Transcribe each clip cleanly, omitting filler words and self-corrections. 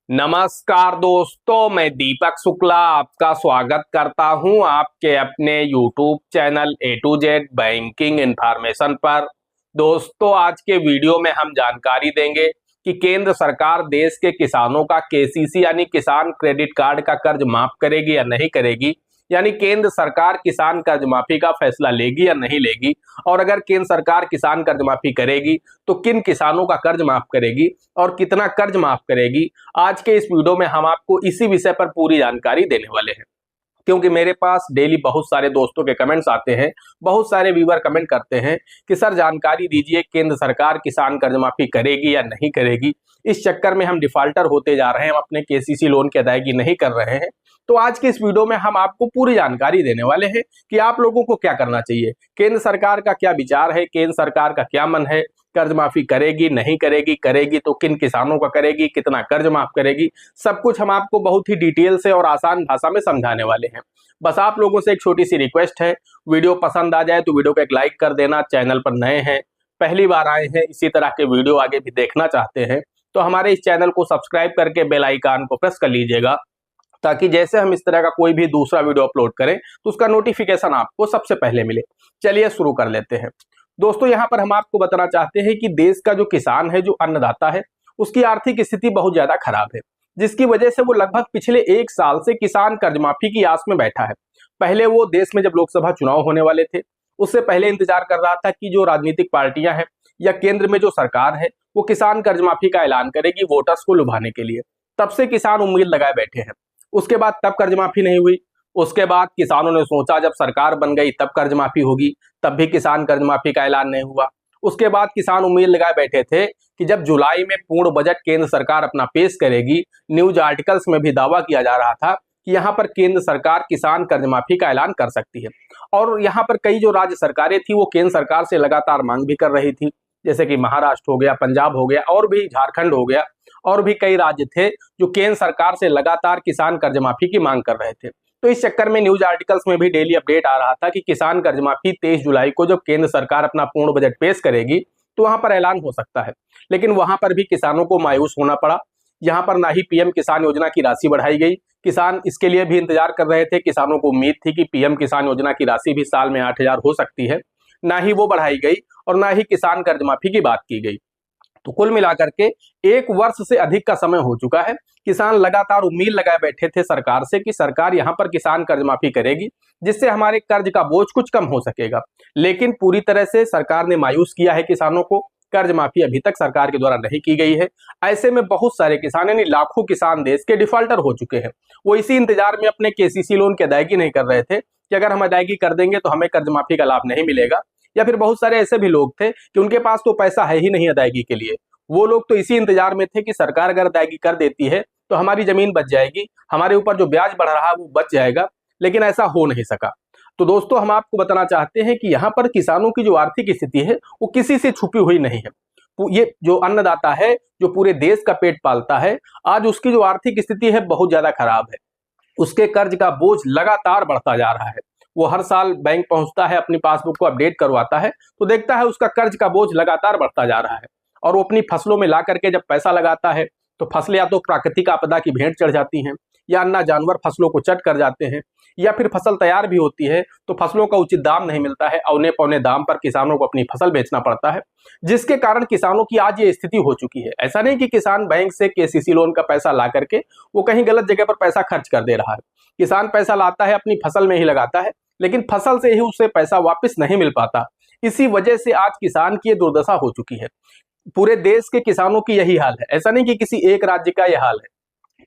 नमस्कार दोस्तों, मैं दीपक शुक्ला आपका स्वागत करता हूं आपके अपने YouTube channel A to Z banking information पर। दोस्तों, आज के वीडियो में हम जानकारी देंगे कि केंद्र सरकार देश के किसानों का केसीसी यानी किसान क्रेडिट कार्ड का कर्ज माफ करेगी या नहीं करेगी। यानी केंद्र सरकार किसान कर्ज माफी का फैसला लेगी या नहीं लेगी, और अगर केंद्र सरकार किसान कर्ज माफी करेगी तो किन किसानों का कर्ज माफ करेगी और कितना कर्ज माफ करेगी। आज के इस वीडियो में हम आपको इसी विषय पर पूरी जानकारी देने वाले हैं, क्योंकि मेरे पास डेली बहुत सारे दोस्तों के कमेंट्स आते हैं। बहुत सारे व्यूअर कमेंट करते हैं कि सर जानकारी दीजिए, केंद्र सरकार किसान कर्ज माफी करेगी या नहीं करेगी। इस चक्कर में हम डिफॉल्टर होते जा रहे हैं, हम अपने केसीसी लोन की अदायगी नहीं कर रहे हैं। तो आज के इस वीडियो में हम आपको पूरी जानकारी देने वाले हैं कि आप लोगों को क्या करना चाहिए, केंद्र सरकार का क्या विचार है, केंद्र सरकार का क्या मन है, कर्ज माफी करेगी नहीं करेगी, करेगी तो किन किसानों का करेगी, कितना कर्ज माफ करेगी। सब कुछ हम आपको बहुत ही डिटेल से और आसान भाषा में समझाने वाले हैं। बस आप लोगों से एक छोटी सी रिक्वेस्ट है, वीडियो पसंद आ जाए तो वीडियो को एक लाइक कर देना। चैनल पर नए हैं, पहली बार आए हैं, इसी तरह के वीडियो आगे भी देखना चाहते हैं तो हमारे इस चैनल को सब्सक्राइब करके बेल आइकन को प्रेस कर लीजिएगा, ताकि जैसे हम इस तरह का कोई भी दूसरा वीडियो अपलोड करें तो उसका नोटिफिकेशन आपको सबसे पहले मिले। चलिए शुरू कर लेते हैं। दोस्तों, यहाँ पर हम आपको बताना चाहते हैं कि देश का जो किसान है, जो अन्नदाता है, उसकी आर्थिक स्थिति बहुत ज्यादा खराब है, जिसकी वजह से वो लगभग पिछले 1 साल से किसान कर्ज माफी की आस में बैठा है। पहले वो देश में जब लोकसभा चुनाव होने वाले थे, उससे पहले इंतजार कर रहा था कि जो राजनीतिक पार्टियां हैं या केंद्र में जो सरकार है वो किसान कर्ज माफी का ऐलान करेगी वोटर्स को लुभाने के लिए। तब से किसान उम्मीद लगाए बैठे हैं। उसके बाद तब कर्ज माफी नहीं हुई। उसके बाद किसानों ने सोचा जब सरकार बन गई तब कर्ज माफी होगी, तब भी किसान कर्ज माफी का ऐलान नहीं हुआ। उसके बाद किसान उम्मीद लगाए बैठे थे कि जब जुलाई में पूर्ण बजट केंद्र सरकार अपना पेश करेगी, न्यूज आर्टिकल्स में भी दावा किया जा रहा था कि यहाँ पर केंद्र सरकार किसान कर्ज माफी का ऐलान कर सकती है। और यहाँ पर कई जो राज्य सरकारें थी वो केंद्र सरकार से लगातार मांग भी कर रही थी, जैसे कि महाराष्ट्र हो गया, पंजाब हो गया, और भी झारखंड हो गया, और भी कई राज्य थे जो केंद्र सरकार से लगातार किसान कर्ज माफी की मांग कर रहे थे। तो इस चक्कर में न्यूज आर्टिकल्स में भी डेली अपडेट आ रहा था कि किसान कर्ज माफी 23 जुलाई को जब केंद्र सरकार अपना पूर्ण बजट पेश करेगी तो वहां पर ऐलान हो सकता है। लेकिन वहां पर भी किसानों को मायूस होना पड़ा। यहाँ पर ना ही पीएम किसान योजना की राशि बढ़ाई गई, किसान इसके लिए भी इंतजार कर रहे थे। किसानों को उम्मीद थी कि पीएम किसान योजना की राशि भी साल में 8,000 हो सकती है, ना ही वो बढ़ाई गई और ना ही किसान कर्ज माफी की बात की गई। तो कुल मिलाकर के 1 वर्ष से अधिक का समय हो चुका है। किसान लगातार उम्मीद लगाए बैठे थे सरकार से कि सरकार यहाँ पर किसान कर्ज माफी करेगी, जिससे हमारे कर्ज का बोझ कुछ कम हो सकेगा। लेकिन पूरी तरह से सरकार ने मायूस किया है किसानों को। कर्ज माफी अभी तक सरकार के द्वारा नहीं की गई है। ऐसे में बहुत सारे किसान यानी लाखों किसान देश के डिफॉल्टर हो चुके हैं। वो इसी इंतजार में अपने केसीसी लोन की अदायगी नहीं कर रहे थे कि अगर हम अदायगी कर देंगे तो हमें कर्ज माफी का लाभ नहीं मिलेगा। या फिर बहुत सारे ऐसे भी लोग थे कि उनके पास तो पैसा है ही नहीं अदायगी के लिए। वो लोग तो इसी इंतजार में थे कि सरकार अगर अदायगी कर देती है तो हमारी जमीन बच जाएगी, हमारे ऊपर जो ब्याज बढ़ रहा है वो बच जाएगा। लेकिन ऐसा हो नहीं सका। तो दोस्तों, हम आपको बताना चाहते हैं कि यहाँ पर किसानों की जो आर्थिक स्थिति है वो किसी से छुपी हुई नहीं है। ये जो अन्नदाता है, जो पूरे देश का पेट पालता है, आज उसकी जो आर्थिक स्थिति है बहुत ज्यादा खराब है। उसके कर्ज का बोझ लगातार बढ़ता जा रहा है। वो हर साल बैंक पहुंचता है, अपनी पासबुक को अपडेट करवाता है तो देखता है उसका कर्ज का बोझ लगातार बढ़ता जा रहा है। और वो अपनी फसलों में ला करके जब पैसा लगाता है तो फसलें या तो प्राकृतिक आपदा की भेंट चढ़ जाती हैं, या अन्य जानवर फसलों को चट कर जाते हैं, या फिर फसल तैयार भी होती है तो फसलों का उचित दाम नहीं मिलता है। औने पौने दाम पर किसानों को अपनी फसल बेचना पड़ता है, जिसके कारण किसानों की आज ये स्थिति हो चुकी है। ऐसा नहीं कि किसान बैंक से केसीसी लोन का पैसा ला करके वो कहीं गलत जगह पर पैसा खर्च कर दे रहा है। किसान पैसा लाता है, अपनी फसल में ही लगाता है, लेकिन फसल से ही उसे पैसा वापस नहीं मिल पाता। इसी वजह से आज किसान की ये दुर्दशा हो चुकी है। पूरे देश के किसानों की यही हाल है। ऐसा नहीं कि किसी एक राज्य का यह हाल है,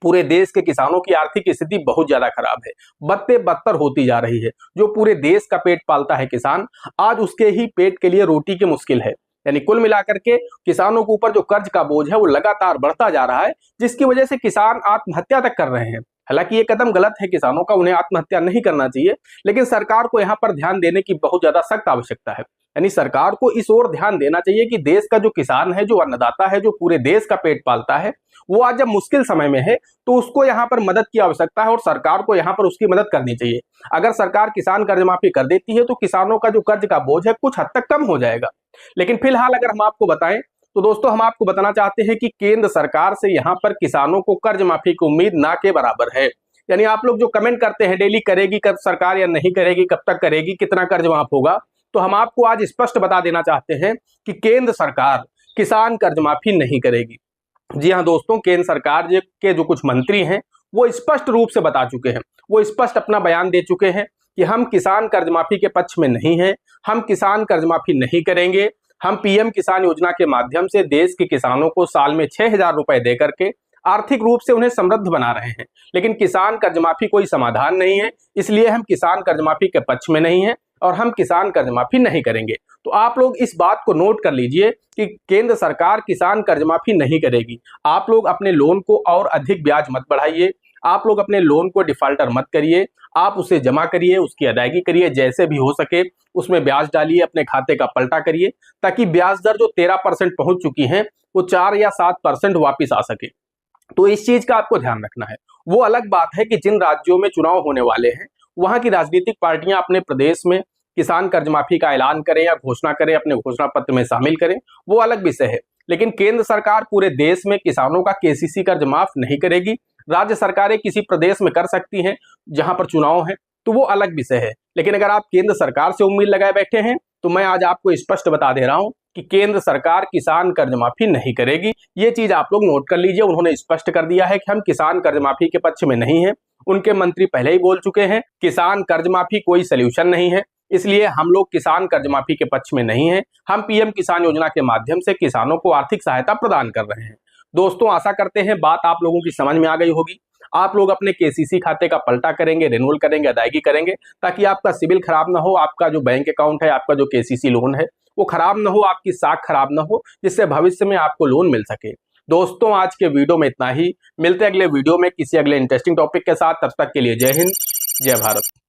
पूरे देश के किसानों की आर्थिक स्थिति बहुत ज्यादा खराब है, बदते बदतर होती जा रही है। जो पूरे देश का पेट पालता है किसान, आज उसके ही पेट के लिए रोटी की मुश्किल है। यानी कुल मिलाकर के किसानों के ऊपर जो कर्ज का बोझ है वो लगातार बढ़ता जा रहा है, जिसकी वजह से किसान आत्महत्या तक कर रहे हैं। हालांकि ये कदम गलत है किसानों का, उन्हें आत्महत्या नहीं करना चाहिए, लेकिन सरकार को यहाँ पर ध्यान देने की बहुत ज्यादा सख्त आवश्यकता है। यानी सरकार को इस ओर ध्यान देना चाहिए कि देश का जो किसान है, जो अन्नदाता है, जो पूरे देश का पेट पालता है, वो आज जब मुश्किल समय में है तो उसको यहाँ पर मदद की आवश्यकता है और सरकार को यहाँ पर उसकी मदद करनी चाहिए। अगर सरकार किसान कर्ज माफी कर देती है तो किसानों का जो कर्ज का बोझ है कुछ हद तक कम हो जाएगा। लेकिन फिलहाल अगर हम आपको बताएं तो दोस्तों हम आपको बताना चाहते हैं कि केंद्र सरकार से यहाँ पर किसानों को कर्ज माफी की उम्मीद ना के बराबर है। यानी आप लोग जो कमेंट करते हैं डेली, करेगी कब सरकार या नहीं करेगी, कब तक करेगी, कितना कर्ज माफ होगा, तो हम आपको आज स्पष्ट बता देना चाहते हैं कि केंद्र सरकार किसान कर्ज माफी नहीं करेगी। जी हाँ दोस्तों, केंद्र सरकार के जो कुछ मंत्री हैं वो स्पष्ट रूप से बता चुके हैं, वो स्पष्ट अपना बयान दे चुके हैं कि हम किसान कर्ज माफी के पक्ष में नहीं हैं, हम किसान कर्ज माफी नहीं करेंगे। हम पीएम किसान योजना के माध्यम से देश के किसानों को साल में 6,000 रुपए दे करके आर्थिक रूप से उन्हें समृद्ध बना रहे हैं, लेकिन किसान कर्ज माफी कोई समाधान नहीं है, इसलिए हम किसान कर्ज माफी के पक्ष में नहीं है और हम किसान कर्ज माफी नहीं करेंगे। तो आप लोग इस बात को नोट कर लीजिए कि केंद्र सरकार किसान कर्ज माफी नहीं करेगी। आप लोग अपने लोन को और अधिक ब्याज मत बढ़ाइए, आप लोग अपने लोन को डिफॉल्टर मत करिए, आप उसे जमा करिए, उसकी अदायगी करिए, जैसे भी हो सके उसमें ब्याज डालिए, अपने खाते का पलटा करिए, ताकि ब्याज दर जो 13% पहुंच चुकी है वो 4 या 7% वापिस आ सके। तो इस चीज का आपको ध्यान रखना है। वो अलग बात है कि जिन राज्यों में चुनाव होने वाले हैं वहां की राजनीतिक पार्टियां अपने प्रदेश में किसान कर्ज माफी का ऐलान करें या घोषणा करें, अपने घोषणा पत्र में शामिल करें, वो अलग विषय है। लेकिन केंद्र सरकार पूरे देश में किसानों का केसीसी कर्ज माफ नहीं करेगी। राज्य सरकारें किसी प्रदेश में कर सकती हैं जहां पर चुनाव है, तो वो अलग विषय है। लेकिन अगर आप केंद्र सरकार से उम्मीद लगाए बैठे हैं तो मैं आज आपको स्पष्ट बता दे रहा हूं कि केंद्र सरकार किसान कर्ज माफी नहीं करेगी। ये चीज आप लोग नोट कर लीजिए। उन्होंने स्पष्ट कर दिया है कि हम किसान कर्ज माफी के पक्ष में नहीं है। उनके मंत्री पहले ही बोल चुके हैं किसान कर्ज माफी कोई सोल्यूशन नहीं है, इसलिए हम लोग किसान कर्ज माफी के पक्ष में नहीं है। हम पीएम किसान योजना के माध्यम से किसानों को आर्थिक सहायता प्रदान कर रहे हैं। दोस्तों आशा करते हैं बात आप लोगों की समझ में आ गई होगी। आप लोग अपने केसीसी खाते का पलटा करेंगे, रिन्यूअल करेंगे, अदायगी करेंगे, ताकि आपका सिबिल खराब ना हो, आपका जो बैंक अकाउंट है, आपका जो केसीसी लोन है वो खराब ना हो, आपकी साख खराब ना हो, जिससे भविष्य में आपको लोन मिल सके। दोस्तों आज के वीडियो में इतना ही। मिलते हैं अगले वीडियो में किसी अगले इंटरेस्टिंग टॉपिक के साथ। तब तक के लिए जय हिंद, जय भारत।